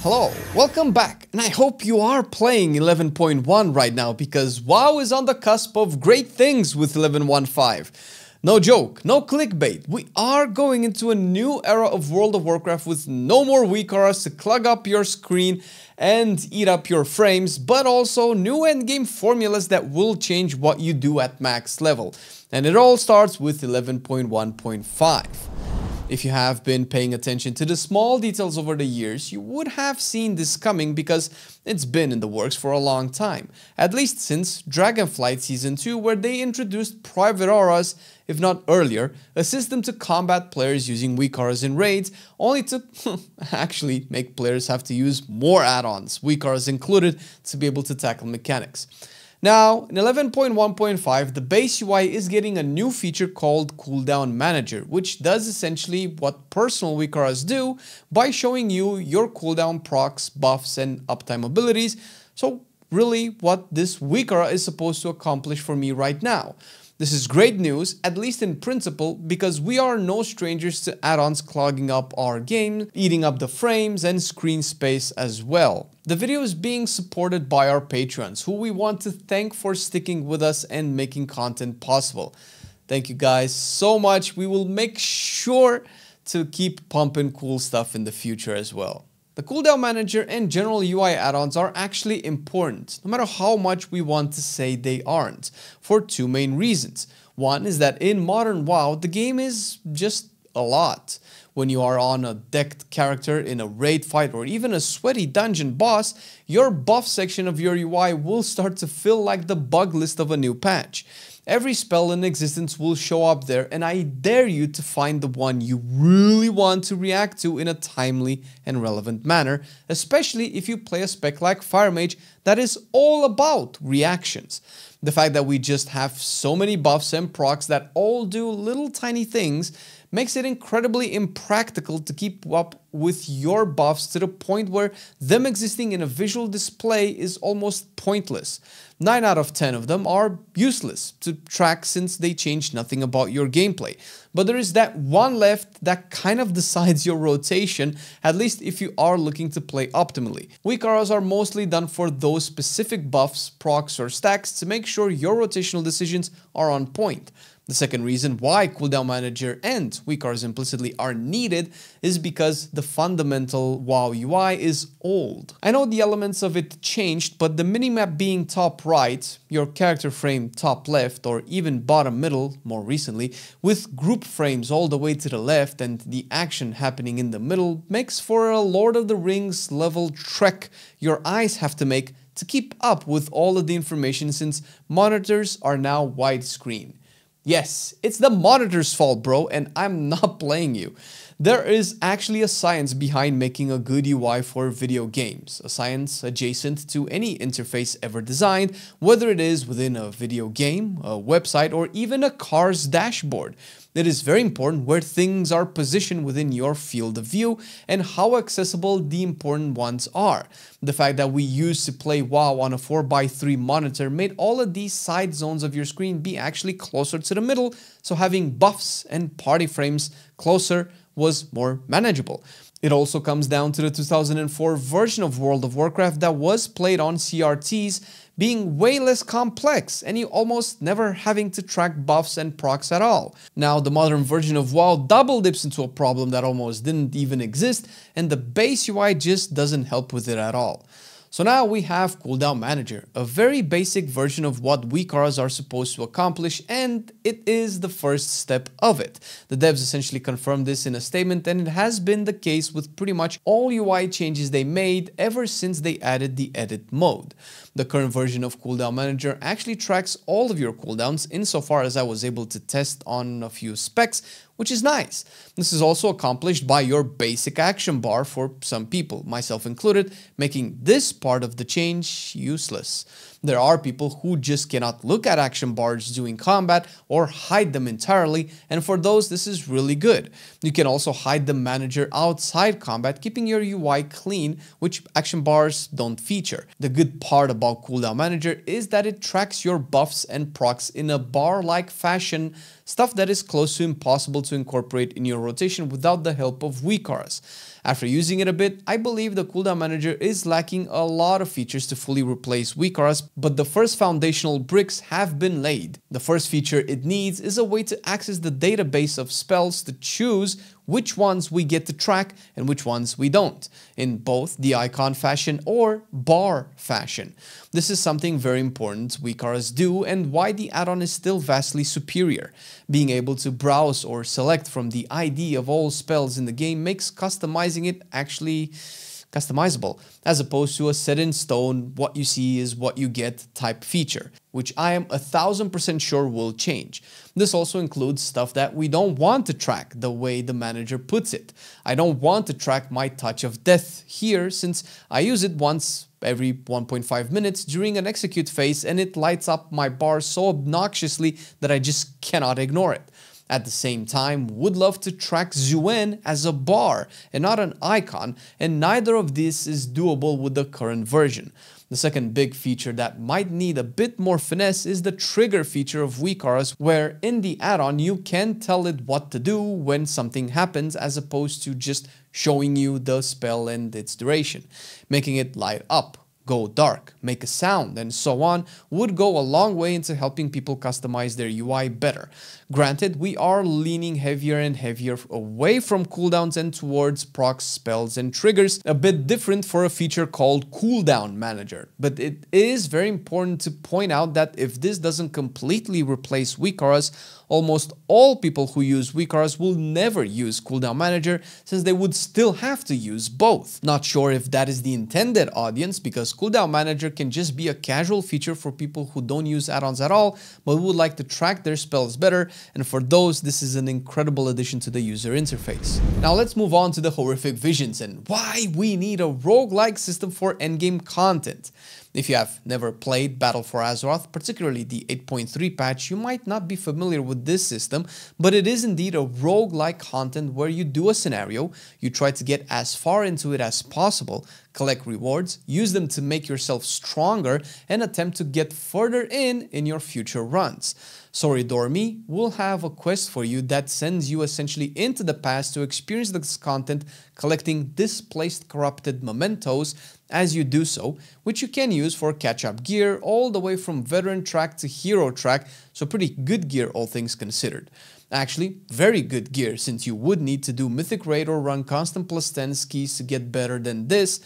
Hello, welcome back, and I hope you are playing 11.1 right now because WoW is on the cusp of great things with 11.15. No joke, no clickbait, we are going into a new era of World of Warcraft with no more weak auras to clog up your screen and eat up your frames, but also new endgame formulas that will change what you do at max level. And it all starts with 11.1.5. If you have been paying attention to the small details over the years, you would have seen this coming because it's been in the works for a long time. At least since Dragonflight Season 2, where they introduced private auras, if not earlier, a system to combat players using weak auras in raids, only to actually make players have to use more add-ons, weak auras included, to be able to tackle mechanics. Now, in 11.1.5, the base UI is getting a new feature called Cooldown Manager, which does essentially what personal weak auras do by showing you your cooldown procs, buffs, and uptime abilities. So really what this weak aura is supposed to accomplish for me right now. This is great news, at least in principle, because we are no strangers to add-ons clogging up our game, eating up the frames and screen space as well. The video is being supported by our patrons, who we want to thank for sticking with us and making content possible. Thank you guys so much. We will make sure to keep pumping cool stuff in the future as well. The Cooldown Manager and general UI add-ons are actually important, no matter how much we want to say they aren't, for two main reasons. One is that in modern WoW, the game is just a lot. When you are on a decked character in a raid fight or even a sweaty dungeon boss, your buff section of your UI will start to feel like the bug list of a new patch. Every spell in existence will show up there, and I dare you to find the one you really want to react to in a timely and relevant manner, especially if you play a spec like Fire Mage that is all about reactions. The fact that we just have so many buffs and procs that all do little tiny things makes it incredibly impractical to keep up with your buffs to the point where them existing in a visual display is almost pointless. 9 out of 10 of them are useless to track since they change nothing about your gameplay. But there is that one left that kind of decides your rotation, at least if you are looking to play optimally. Weak auras are mostly done for those specific buffs, procs, or stacks to make sure your rotational decisions are on point. The second reason why Cooldown Manager and weak auras implicitly are needed is because the fundamental WoW UI is old. I know the elements of it changed, but the minimap being top right, your character frame top left, or even bottom middle more recently, with group frames all the way to the left and the action happening in the middle makes for a Lord of the Rings level trek your eyes have to make to keep up with all of the information since monitors are now widescreen. Yes, it's the monitor's fault, bro, and I'm not playing you. There is actually a science behind making a good UI for video games, a science adjacent to any interface ever designed, whether it is within a video game, a website, or even a car's dashboard. It is very important where things are positioned within your field of view and how accessible the important ones are. The fact that we used to play WoW on a 4x3 monitor made all of these side zones of your screen be actually closer to the middle, so having buffs and party frames closer was more manageable. It also comes down to the 2004 version of World of Warcraft that was played on CRTs being way less complex and you almost never having to track buffs and procs at all. Now the modern version of WoW double dips into a problem that almost didn't even exist, and the base UI just doesn't help with it at all. So now we have Cooldown Manager, a very basic version of what weak auras are supposed to accomplish, and it is the first step of it. The devs essentially confirmed this in a statement, and it has been the case with pretty much all UI changes they made ever since they added the edit mode. The current version of Cooldown Manager actually tracks all of your cooldowns insofar as I was able to test on a few specs, which is nice. This is also accomplished by your basic action bar for some people, myself included, making this part of the change useless. There are people who just cannot look at action bars during combat or hide them entirely, and for those this is really good. You can also hide the manager outside combat, keeping your UI clean, which action bars don't feature. The good part about Cooldown Manager is that it tracks your buffs and procs in a bar-like fashion, stuff that is close to impossible to incorporate in your rotation without the help of weak auras. After using it a bit, I believe the Cooldown Manager is lacking a lot of features to fully replace weak auras, but the first foundational bricks have been laid. The first feature it needs is a way to access the database of spells to choose which ones we get to track and which ones we don't, in both the icon fashion or bar fashion. This is something very important weak auras do and why the add-on is still vastly superior. Being able to browse or select from the ID of all spells in the game makes customizing it actually customizable, as opposed to a set in stone, what you see is what you get type feature, which I am 1000% sure will change. This also includes stuff that we don't want to track, the way the manager puts it. I don't want to track my touch of death here since I use it once every 1.5 minutes during an execute phase and it lights up my bar so obnoxiously that I just cannot ignore it. At the same time, would love to track Zuen as a bar and not an icon, and neither of this is doable with the current version. The second big feature that might need a bit more finesse is the trigger feature of weak auras, where in the add-on you can tell it what to do when something happens as opposed to just showing you the spell and its duration. Making it light up, go dark, make a sound, and so on would go a long way into helping people customize their UI better. Granted, we are leaning heavier and heavier away from cooldowns and towards procs, spells, and triggers, a bit different for a feature called Cooldown Manager. But it is very important to point out that if this doesn't completely replace weak auras, almost all people who use weak auras will never use Cooldown Manager since they would still have to use both. Not sure if that is the intended audience because Cooldown Manager can just be a casual feature for people who don't use add-ons at all but would like to track their spells better, and for those this is an incredible addition to the user interface. Now let's move on to the horrific visions and why we need a roguelike system for endgame content. If you have never played Battle for Azeroth, particularly the 8.3 patch, you might not be familiar with this system, but it is indeed a roguelike content where you do a scenario, you try to get as far into it as possible, collect rewards, use them to make yourself stronger, and attempt to get further in your future runs. Sorry Dormy will have a quest for you that sends you essentially into the past to experience this content, collecting displaced corrupted mementos as you do so, which you can use for catch-up gear all the way from veteran track to hero track, so pretty good gear all things considered. Actually, very good gear since you would need to do mythic raid or run constant +10 skis to get better than this,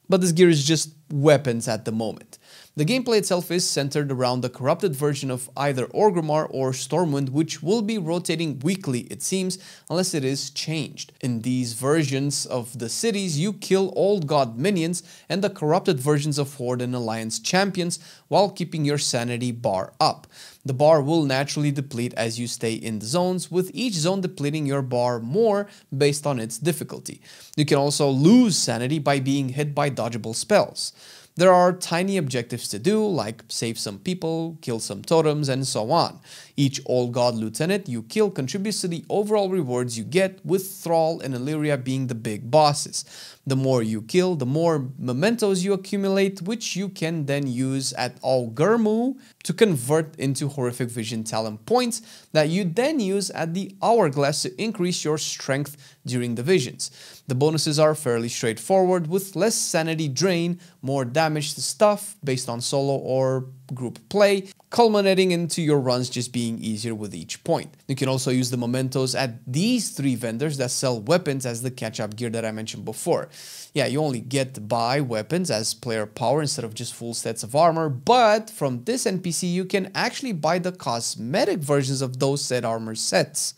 but this gear is just weapons at the moment. The gameplay itself is centered around the corrupted version of either Orgrimmar or Stormwind, which will be rotating weekly it seems, unless it is changed. In these versions of the cities, you kill old god minions and the corrupted versions of Horde and Alliance champions while keeping your sanity bar up. The bar will naturally deplete as you stay in the zones, with each zone depleting your bar more based on its difficulty. You can also lose sanity by being hit by dodgeable spells. There are tiny objectives to do, like save some people, kill some totems, and so on. Each Old God Lieutenant you kill contributes to the overall rewards you get, with Thrall and Illyria being the big bosses. The more you kill, the more mementos you accumulate, which you can then use at Orgrimmar to convert into Horrific Vision talent points that you then use at the Hourglass to increase your strength during the visions. The bonuses are fairly straightforward, with less sanity drain, more damage to stuff based on solo or group play, culminating into your runs just being easier with each point. You can also use the mementos at these three vendors that sell weapons as the catch-up gear that I mentioned before. Yeah, you only get to buy weapons as player power instead of just full sets of armor, but from this NPC you can actually buy the cosmetic versions of those said armor sets.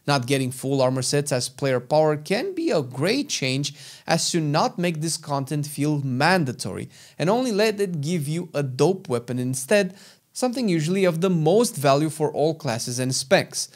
Not getting full armor sets as player power can be a great change, as to not make this content feel mandatory and only let it give you a dope weapon instead, something usually of the most value for all classes and specs.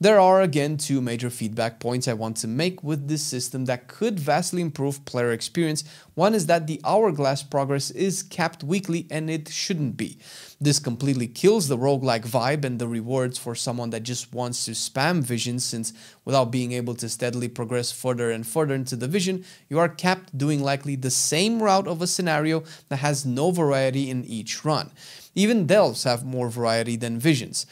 There are again two major feedback points I want to make with this system that could vastly improve player experience. One is that the Hourglass progress is capped weekly and it shouldn't be. This completely kills the roguelike vibe and the rewards for someone that just wants to spam visions, since without being able to steadily progress further and further into the vision, you are capped doing likely the same route of a scenario that has no variety in each run. Even delves have more variety than visions.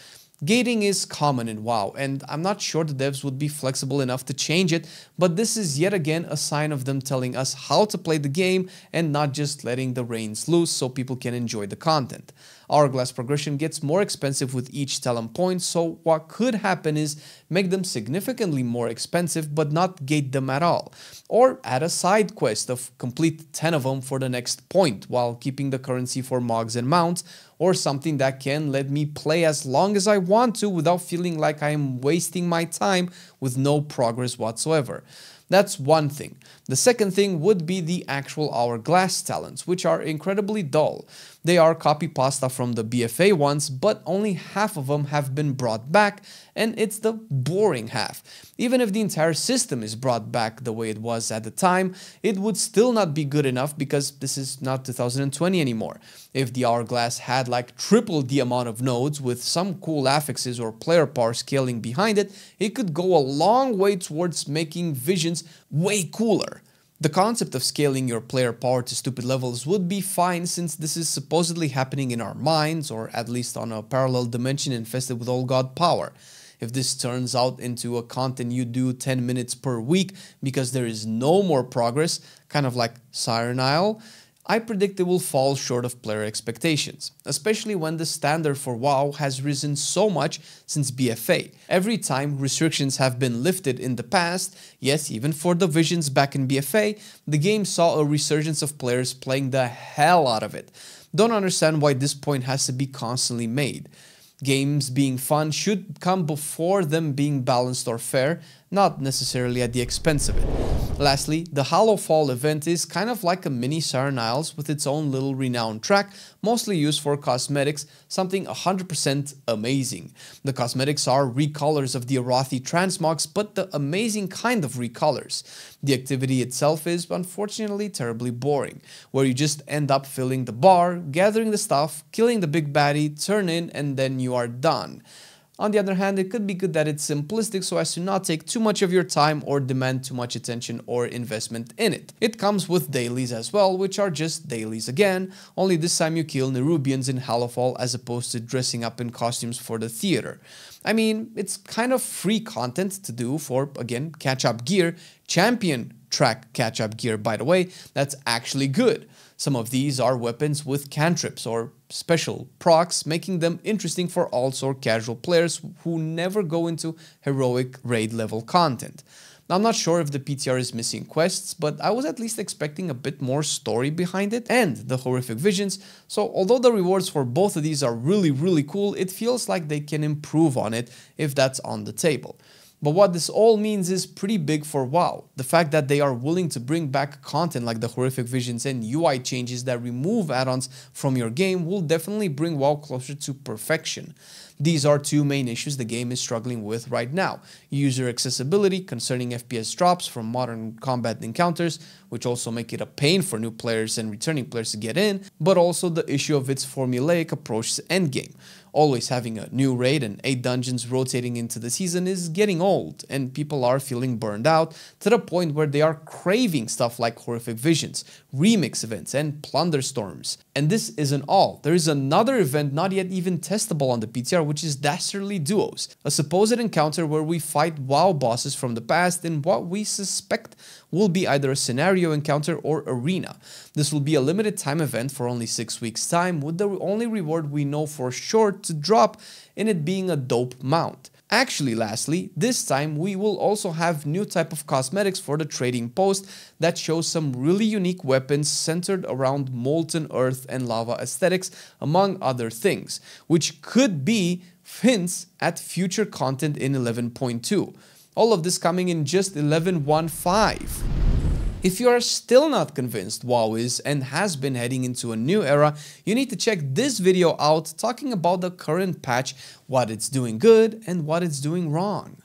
Gating is common in WoW, and I'm not sure the devs would be flexible enough to change it, but this is yet again a sign of them telling us how to play the game and not just letting the reins loose so people can enjoy the content. Hourglass progression gets more expensive with each talent point, so what could happen is make them significantly more expensive but not gate them at all. Or add a side quest of complete 10 of them for the next point while keeping the currency for mogs and mounts, or something that can let me play as long as I want to without feeling like I am wasting my time with no progress whatsoever. That's one thing. The second thing would be the actual Hourglass talents, which are incredibly dull. They are copy pasta from the BFA ones, but only half of them have been brought back, and it's the boring half. Even if the entire system is brought back the way it was at the time, it would still not be good enough because this is not 2020 anymore. If the Hourglass had like triple the amount of nodes with some cool affixes or player power scaling behind it, it could go a long way towards making visions way cooler. The concept of scaling your player power to stupid levels would be fine since this is supposedly happening in our minds, or at least on a parallel dimension infested with all god power. If this turns out into a content you do 10 minutes per week because there is no more progress, kind of like Siren Isle, I predict it will fall short of player expectations, especially when the standard for WoW has risen so much since BFA. Every time restrictions have been lifted in the past, yes, even for the visions back in BFA, the game saw a resurgence of players playing the hell out of it. Don't understand why this point has to be constantly made. Games being fun should come before them being balanced or fair, not necessarily at the expense of it. Lastly, the Fall event is kind of like a mini Siren Isles with its own little renowned track, mostly used for cosmetics, something 100% amazing. The cosmetics are recolors of the Arathi transmogs, but the amazing kind of recolors. The activity itself is unfortunately terribly boring, where you just end up filling the bar, gathering the stuff, killing the big baddie, turn in, and then you are done. On the other hand, it could be good that it's simplistic so as to not take too much of your time or demand too much attention or investment in it. It comes with dailies as well, which are just dailies again, only this time you kill Nerubians in Hallowfall as opposed to dressing up in costumes for the theater. I mean, it's kind of free content to do for, again, catch-up gear, champion track catch-up gear by the way, that's actually good. Some of these are weapons with cantrips or special procs, making them interesting for alts or casual players who never go into heroic raid level content. Now, I'm not sure if the PTR is missing quests, but I was at least expecting a bit more story behind it and the horrific visions, so although the rewards for both of these are really cool, it feels like they can improve on it if that's on the table. But what this all means is pretty big for WoW. The fact that they are willing to bring back content like the horrific visions and UI changes that remove add-ons from your game will definitely bring WoW closer to perfection. These are two main issues the game is struggling with right now. User accessibility concerning FPS drops from modern combat encounters, which also make it a pain for new players and returning players to get in, but also the issue of its formulaic approach to endgame. Always having a new raid and 8 dungeons rotating into the season is getting old, and people are feeling burned out to the point where they are craving stuff like horrific visions, remix events, and plunder storms. And this isn't all. There is another event not yet even testable on the PTR, which is Dastardly Duos, a supposed encounter where we fight WoW bosses from the past in what we suspect will be either a scenario encounter or arena. This will be a limited time event for only 6 weeks time, with the only reward we know for sure to drop in it being a dope mount. Actually, lastly, this time we will also have new type of cosmetics for the trading post that shows some really unique weapons centered around molten earth and lava aesthetics, among other things, which could be hints at future content in 11.2. All of this coming in just 11.15. If you are still not convinced WoW is and has been heading into a new era, you need to check this video out talking about the current patch, what it's doing good and what it's doing wrong.